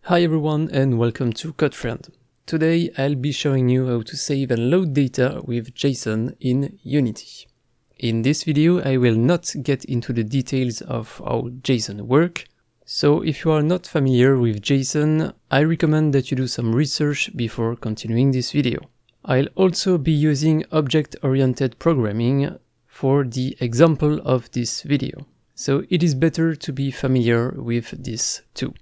Hi everyone and welcome to CodeFriend. Today I'll be showing you how to save and load data with JSON in Unity. In this video I will not get into the details of how JSON work, so if you are not familiar with JSON, I recommend that you do some research before continuing this video. I'll also be using object-oriented programming for the example of this video, so it is better to be familiar with this too.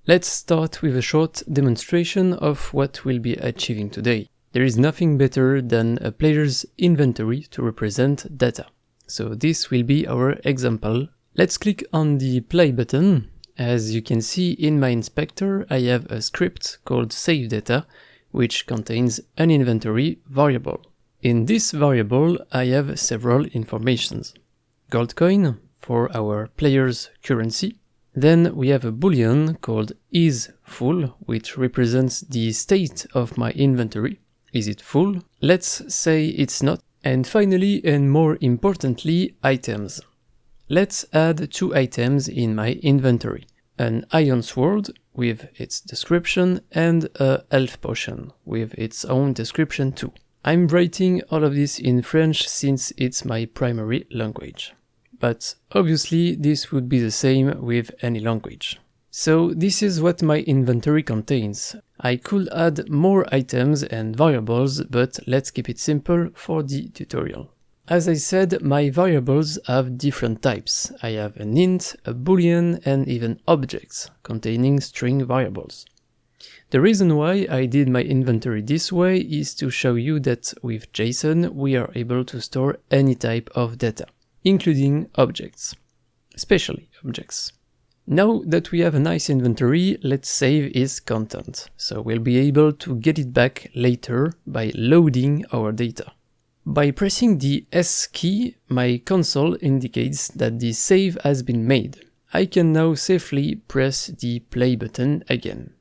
Let's start with a short demonstration of what we'll be achieving today. There is nothing better than a player's inventory to represent data. So this will be our example. Let's click on the play button. As you can see in my inspector, I have a script called save data, which contains an inventory variable. In this variable, I have several informations. Gold coin for our player's currency. Then we have a boolean called isFull, which represents the state of my inventory. Is it full? Let's say it's not. And finally, and more importantly, items. Let's add two items in my inventory. An iron sword with its description and a health potion with its own description too. I'm writing all of this in French since it's my primary language. But obviously this would be the same with any language. So this is what my inventory contains. I could add more items and variables, but let's keep it simple for the tutorial. As I said, my variables have different types. I have an int, a boolean, and even objects containing string variables. The reason why I did my inventory this way is to show you that with JSON we are able to store any type of data, including objects, especially objects. Now that we have a nice inventory, let's save its content, so we'll be able to get it back later by loading our data. By pressing the S key, my console indicates that the save has been made. I can now safely press the play button again.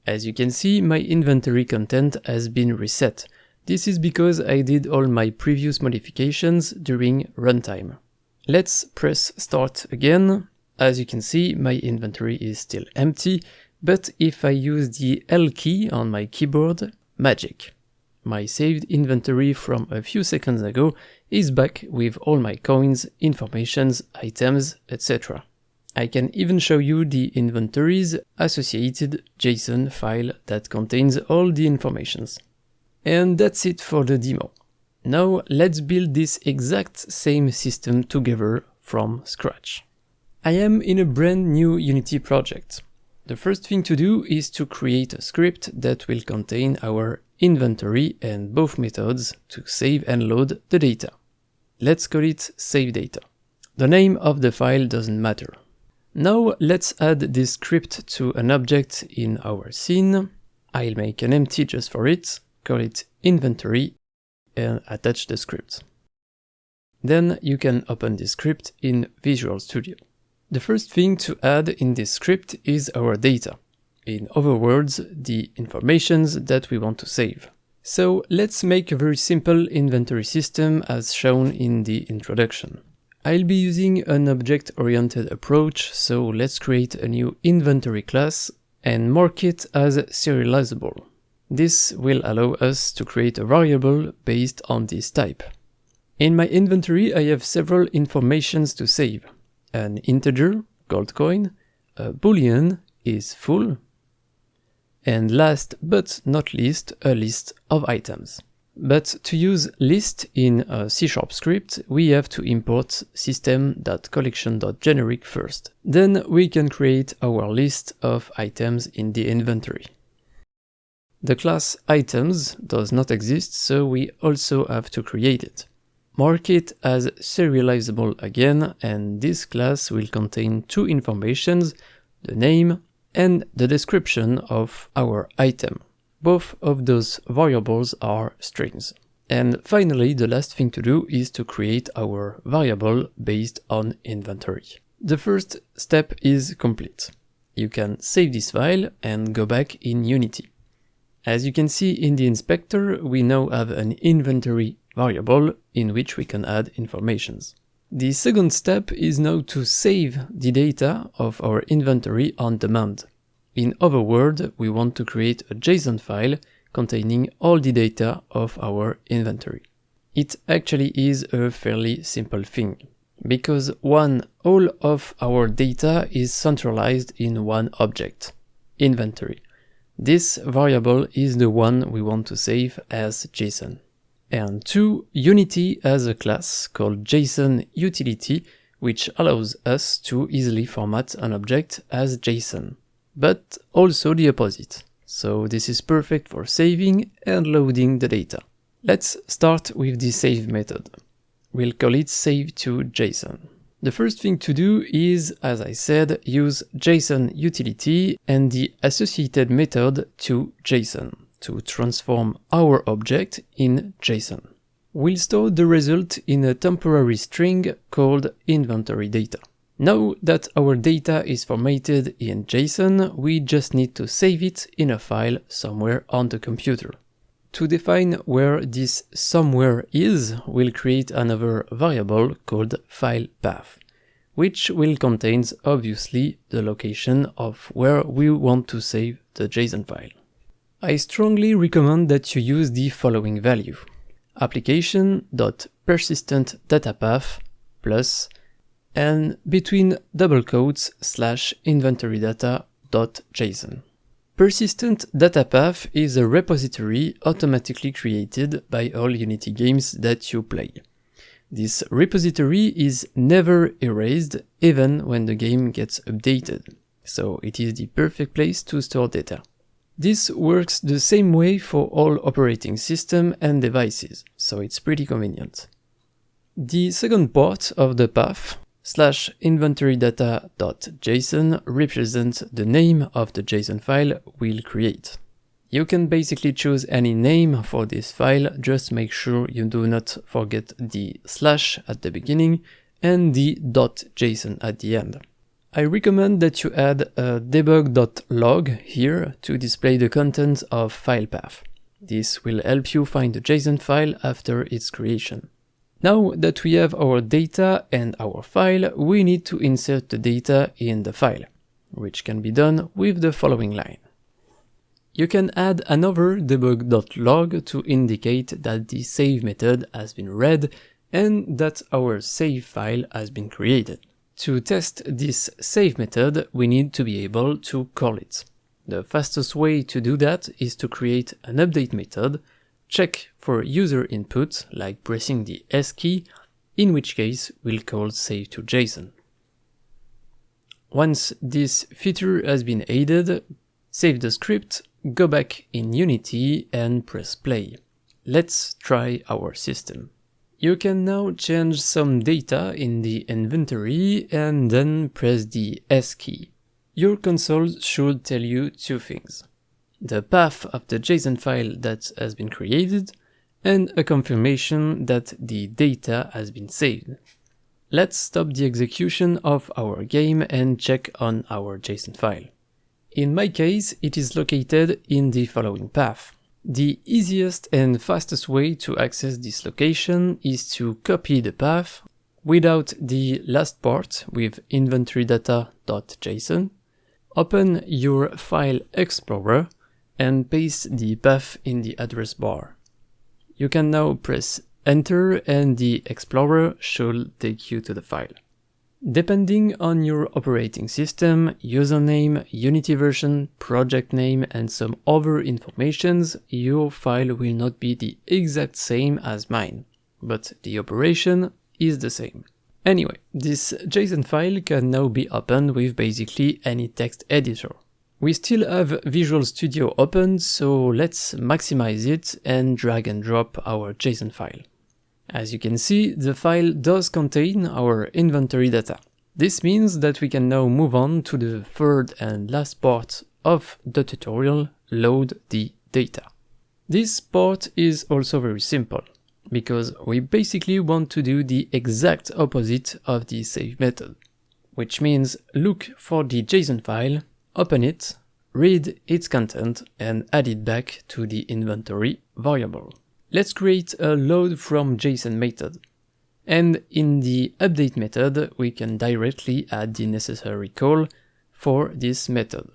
As you can see, my inventory content has been reset. This is because I did all my previous modifications during runtime. Let's press start again. As you can see, my inventory is still empty, but if I use the L key on my keyboard, magic. My saved inventory from a few seconds ago is back with all my coins, informations, items, etc. I can even show you the inventory's associated JSON file that contains all the informations. And that's it for the demo. Now let's build this exact same system together from scratch. I am in a brand new Unity project. The first thing to do is to create a script that will contain our inventory and both methods to save and load the data. Let's call it save data. The name of the file doesn't matter. Now let's add this script to an object in our scene. I'll make an empty just for it, call it inventory, and attach the script. Then you can open this script in Visual Studio. The first thing to add in this script is our data. In other words, the informations that we want to save. So let's make a very simple inventory system as shown in the introduction. I'll be using an object-oriented approach, so let's create a new inventory class and mark it as serializable. This will allow us to create a variable based on this type. In my inventory I have several informations to save. An integer, gold coin, a boolean, isFull, and last but not least, a list of items. But to use list in a C# script, we have to import system.collection.generic first. Then we can create our list of items in the inventory. The class items does not exist, so we also have to create it. Mark it as serializable again, and this class will contain two informations, the name and the description of our item. Both of those variables are strings. And finally, the last thing to do is to create our variable based on inventory. The first step is complete. You can save this file and go back in Unity. As you can see in the inspector, we now have an inventory variable in which we can add informations. The second step is now to save the data of our inventory on demand. In other words, we want to create a JSON file containing all the data of our inventory. It actually is a fairly simple thing, because all of our data is centralized in one object, inventory. This variable is the one we want to save as JSON. And 2, Unity has a class called JSON utility, which allows us to easily format an object as JSON, but also the opposite. So this is perfect for saving and loading the data. Let's start with the save method. We'll call it save to JSON. The first thing to do is, as I said, use JSON utility and the associated method to JSON to transform our object in JSON. We'll store the result in a temporary string called inventory data. Now that our data is formatted in JSON, we just need to save it in a file somewhere on the computer. To define where this somewhere is, we'll create another variable called file path, which will contain obviously the location of where we want to save the JSON file. I strongly recommend that you use the following value: application.persistentDataPath plus and between double quotes /inventorydata.json. Persistent data path is a repository automatically created by all Unity games that you play. This repository is never erased even when the game gets updated, so it is the perfect place to store data. This works the same way for all operating systems and devices, so it's pretty convenient. The second part of the path, /inventorydata.json, represents the name of the JSON file we'll create. You can basically choose any name for this file, just make sure you do not forget the slash at the beginning and the .json at the end. I recommend that you add a debug.log here to display the content of file path. This will help you find the JSON file after its creation. Now that we have our data and our file, we need to insert the data in the file, which can be done with the following line. You can add another debug.log to indicate that the save method has been read and that our save file has been created. To test this save method, we need to be able to call it. The fastest way to do that is to create an update method, check for user input, like pressing the S key, in which case we'll call save to JSON. Once this feature has been added, save the script, go back in Unity and press play. Let's try our system. You can now change some data in the inventory and then press the S key. Your console should tell you two things: the path of the JSON file that has been created, and a confirmation that the data has been saved. Let's stop the execution of our game and check on our JSON file. In my case, it is located in the following path. The easiest and fastest way to access this location is to copy the path without the last part with inventorydata.json, open your File Explorer, and paste the path in the address bar. You can now press Enter and the Explorer should take you to the file. Depending on your operating system, username, Unity version, project name, and some other informations, your file will not be the exact same as mine, but the operation is the same. Anyway, this JSON file can now be opened with basically any text editor. We still have Visual Studio open, so let's maximize it and drag and drop our JSON file. As you can see, the file does contain our inventory data. This means that we can now move on to the third and last part of the tutorial, load the data. This part is also very simple, because we basically want to do the exact opposite of the save method, which means look for the JSON file, open it, read its content, and add it back to the inventory variable. Let's create a load from JSON method. And in the update method, we can directly add the necessary call for this method.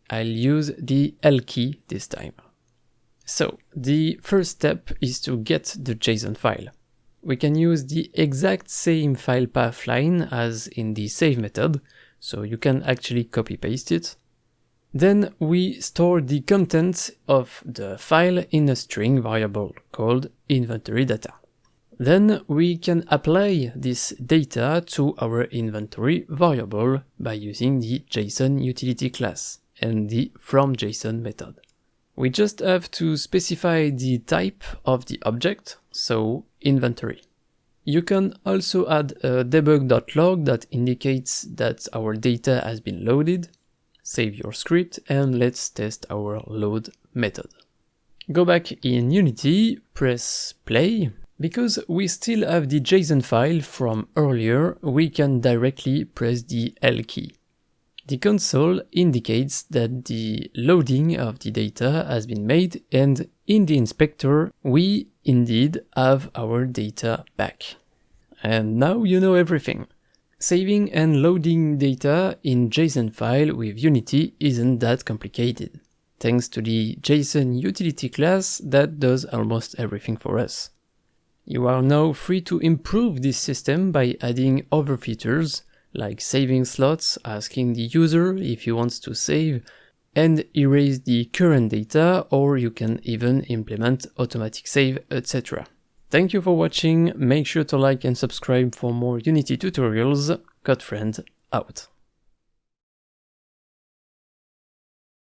I'll use the L key this time. So, the first step is to get the JSON file. We can use the exact same file path line as in the save method, so you can actually copy-paste it. Then we store the contents of the file in a string variable called inventory data. Then we can apply this data to our inventory variable by using the JSON utility class and the fromJSON method. We just have to specify the type of the object, so inventory. You can also add a debug.log that indicates that our data has been loaded. Save your script and let's test our load method. Go back in Unity, press play. Because we still have the JSON file from earlier, we can directly press the L key. The console indicates that the loading of the data has been made, and in the inspector we indeed have our data back. And now you know everything. Saving and loading data in JSON file with Unity isn't that complicated, thanks to the JSON utility class that does almost everything for us. You are now free to improve this system by adding other features, like saving slots, asking the user if he wants to save, and erase the current data, or you can even implement automatic save, etc. Thank you for watching, make sure to like and subscribe for more Unity tutorials. CodeFriend out.